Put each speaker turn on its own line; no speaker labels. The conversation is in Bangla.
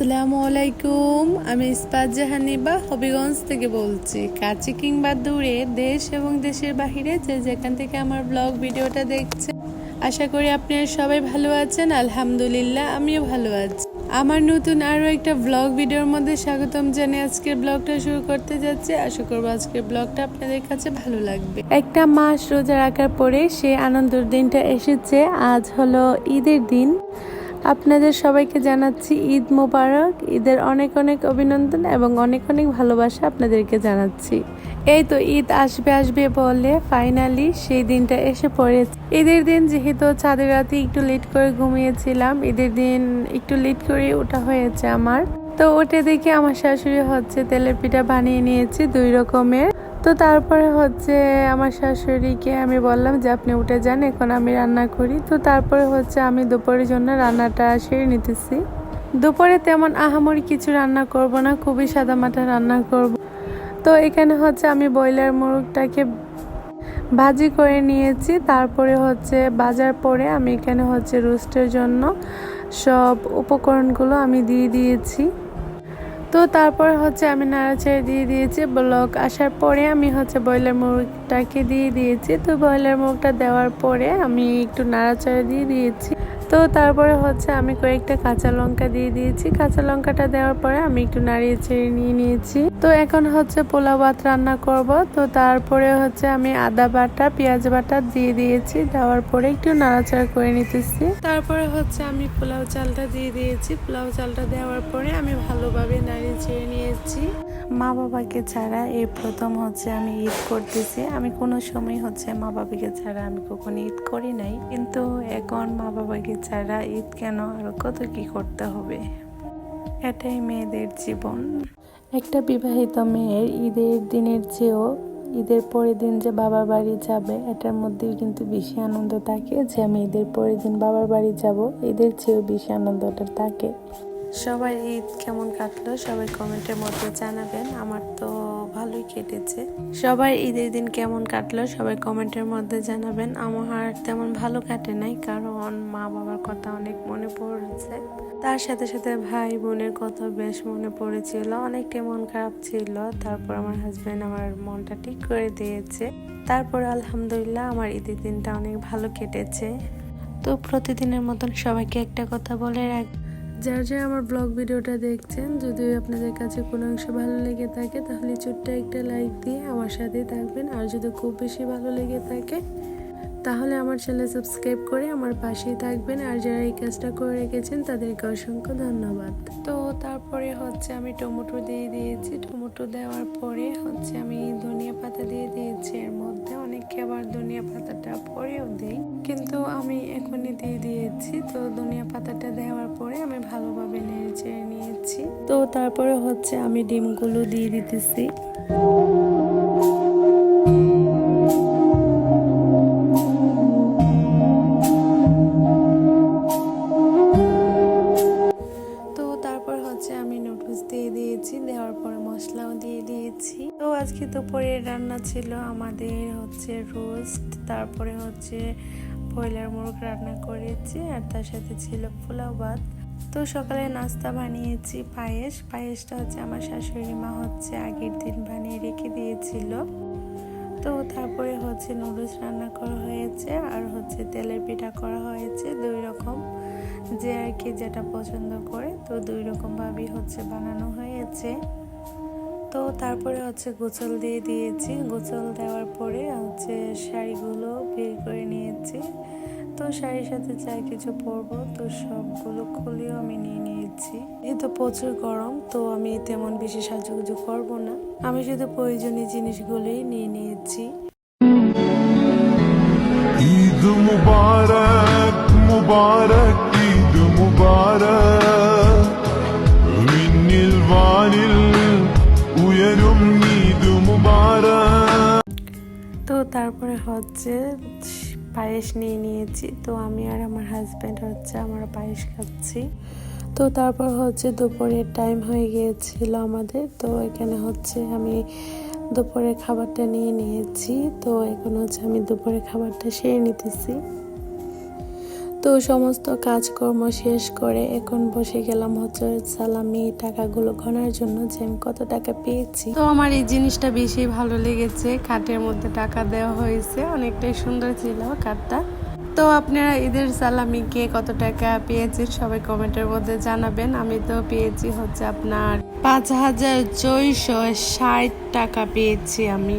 আসসালামু আলাইকুম। আমি ইস্পাত জাহানিবা হবিগঞ্জ থেকে বলছি। কাছে কিংবা দূরে, দেশ এবং দেশের বাহিরে যে যেখান থেকে আমার ব্লগ ভিডিওটা দেখছেন, আশা করি আপনারা সবাই ভালো আছেন। আলহামদুলিল্লাহ, আমিও ভালো আছি। আমার নতুন আরও একটা ব্লগ ভিডিওর মধ্যে স্বাগতম জানিয়ে আজকের ব্লগটা শুরু করতে যাচ্ছি। আশা করবো আজকের ব্লগটা আপনাদের কাছে ভালো লাগবে। একটা মাস রোজা রাখার পরে সেই আনন্দের দিনটা এসেছে। আজ হলো ঈদের দিন। আপনাদের সবাইকে জানাচ্ছি ঈদ মোবারক। ঈদের অনেক অনেক অভিনন্দন এবং অনেক অনেক ভালোবাসা আপনাদেরকে জানাচ্ছি। এই তো ঈদ আসবে আসবে বলে ফাইনালি সেই দিনটা এসে পড়েছে। ঈদের দিন যেহেতু চাঁদের রাতে একটু লেট করে ঘুমিয়েছিলাম, ঈদের দিন একটু লেট করে ওঠা হয়েছে আমার। তো ওটা দেখে আমার শাশুড়ি তেলের পিঠা বানিয়ে নিয়েছি 2 রকমের। তো তারপরে আমার শাশুড়িকে আমি বললাম যে আপনি উঠে যান, এখন আমি রান্না করি। তো তারপরে আমি দুপুরের জন্য রান্নাটা সেরে নিতেছি। দুপুরে তেমন আহামরি কিছু রান্না করব না, খুবই সাদামাটা রান্না করব। তো এখানে আমি ব্রয়লার মুরগটাকে ভাজি করে নিয়েছি। তারপরে ভাজার পরে আমি এখানে রোস্টের জন্য সব উপকরণগুলো আমি দিয়ে দিয়েছি। তো তারপর আমি নাড়াচাড়া দিয়ে দিয়েছি। ব্লক আসার পরে আমি ব্রয়লার মুরগটাকে দিয়ে দিয়েছি। তো ব্রয়লার মুরগটা দেওয়ার পরে আমি একটু নাড়াচাড়া দিয়ে দিয়েছি। তো তারপরে আমি কয়েকটা কাঁচা লঙ্কা দিয়ে দিয়েছি। কাঁচা লঙ্কাটা দেওয়ার পরে আমি একটু নাড়িয়ে চেড়ে নিয়ে নিয়েছি। তো এখন পোলাও ভাত রান্না করব। তো তারপরে আমি আদা বাটা পেঁয়াজ বাটা দিয়ে দিয়েছি। দেওয়ার পরে একটু নাড়াচাড়া করে নিতেছি। তারপরে আমি পোলাও চালটা দিয়ে দিয়েছি। পোলাও চালটা দেওয়ার পরে আমি ভালোভাবে নাড়িয়ে চেড়ে নিয়েছি। মা বাবাকে ছাড়া এই প্রথম আমি ঈদ করতেছি। আমি কোনো সময় মা বাবাকে ছাড়া আমি কখনো ঈদ করি নাই, কিন্তু এখন মা বাবাকে ছাড়া ঈদ কেন, আরো কত কি করতে হবে। এটাই মেয়েদের জীবন। একটা বিবাহিত মেয়ের ঈদের দিনের চেয়েও ঈদের পরের দিন যে বাবার বাড়ি যাবে, এটার মধ্যেই কিন্তু বেশি আনন্দ থাকে। যে আমি ঈদের পরের দিন বাবার বাড়ি যাব, ঈদের চেয়েও বেশি আনন্দটা থাকে। সবাই ঈদ কেমন কাটলো সবাই কমেন্টের মধ্যে জানাবেন। আমার তো ভালোই কেটেছে। সবাই ঈদের দিন কেমন কাটলো সবাই কমেন্টের মধ্যে জানাবেন। আমার তেমন ভালো কাটে নাই, কারণ মা বাবার কথা অনেক মনে পড়েছে। তার সাথে সাথে ভাই বোনের কথা বেশ মনে পড়েছিল, অনেকটাই মন খারাপ ছিল। তারপর আমার হাজবেন্ড আমার মনটা ঠিক করে দিয়েছে। তারপর আলহামদুলিল্লাহ আমার ঈদের দিনটা অনেক ভালো কেটেছে। তো প্রতিদিনের মতন সবাইকে একটা কথা বলে রাখ, যারা যারা আমার ব্লগ ভিডিওটা দেখছেন, যদি আপনাদের কাছে কোনো অংশ ভালো লেগে থাকে তাহলে ছোট্ট একটা লাইক দিয়ে আমার সাথেই থাকবেন। আর যদি খুব বেশি ভালো লেগে থাকে তাহলে আমার চ্যানেল সাবস্ক্রাইব করে আমার পাশেই থাকবেন। আর যারা এই কাজটা করে রেখেছেন তাদেরকে অসংখ্য ধন্যবাদ। তো তারপরে আমি টমেটো দিয়ে দিয়েছি। টমেটো দেওয়ার পরে আমি ধনিয়া পাতা দিয়ে দিয়েছি। এর মধ্যে অনেকে আবার ধনিয়া পাতাটা পরেও দিই, কিন্তু আমি এখনই দিয়ে দিয়েছি। তো ধনিয়া পাতাটা দেওয়ার পরে আমি ভালোভাবে নেড়ে চেড়ে নিয়েছি। তো তারপরে আমি ডিমগুলো দিয়ে দিতেছি। আমি নুডলস দিয়ে দিয়েছি। দেওয়ার পরে মশলাও দিয়ে দিয়েছি। তো আজকে দুপুরের রান্না ছিল আমাদের রোস্ট, তারপরে ব্রয়লার মুরগ রান্না করেছি, আর তার সাথে ছিল পোলাও ভাত। তো সকালে নাস্তা বানিয়েছি পায়েস। পায়েসটা আমার শাশুড়ি মা আগের দিন বানিয়ে রেখে দিয়েছিল। তো তারপরে নুডলস রান্না করা হয়েছে, আর তেলের পিঠা করা হয়েছে 2 রকম, যে আর কি যেটা পছন্দ করে। তো 2 রকম ভাবেই বানানো হয়েছে। তো তারপরে গোসল দিয়ে দিয়েছি। গোসল দেওয়ার পরে শাড়িগুলো বের করে নিয়েছি। তো শাড়ির সাথে যা কিছু পরবো তো সবগুলো খুলেও আমি নিয়ে নিয়েছি। যেহেতু প্রচুর গরম, তো আমি তেমন বেশি সাজুগুজু করবো না, আমি শুধু প্রয়োজনীয় জিনিসগুলোই নিয়ে নিয়েছি। ঈদ মুবারক মুবারক ঈদ মুবারক মিন্নিল বানিল উয়রুম ঈদ মুবারক। তো তারপরে পায়েস নিয়ে নিয়েছি। তো আমি আর আমার হাজব্যান্ড আমরা পায়েস খাচ্ছি। তো তারপর দুপুরের টাইম হয়ে গিয়েছিল আমাদের। তো এখানে আমি দুপুরের খাবারটা নিয়ে নিয়েছি। তো এখন আমি দুপুরের খাবারটা সেরে নিতেছি। তো তো সমস্ত কাজকর্ম শেষ করে এখন বসে গেলাম হচ্ছে সালামি টাকাগুলো গণার জন্য যে আমি কত টাকা পেয়েছি। তো আমার এই জিনিসটা বেশি ভালো লেগেছে, কার্ডের মধ্যে টাকা দেওয়া হয়েছে, অনেকটাই সুন্দর ছিল কার্ডটা। তো আপনারা ঈদের সালামি কে কত টাকা পেয়েছেন সবাই কমেন্টের মধ্যে জানাবেন। আমি তো পেয়েছি হচ্ছে আপনার ৫,৪৬০ টাকা পেয়েছি আমি।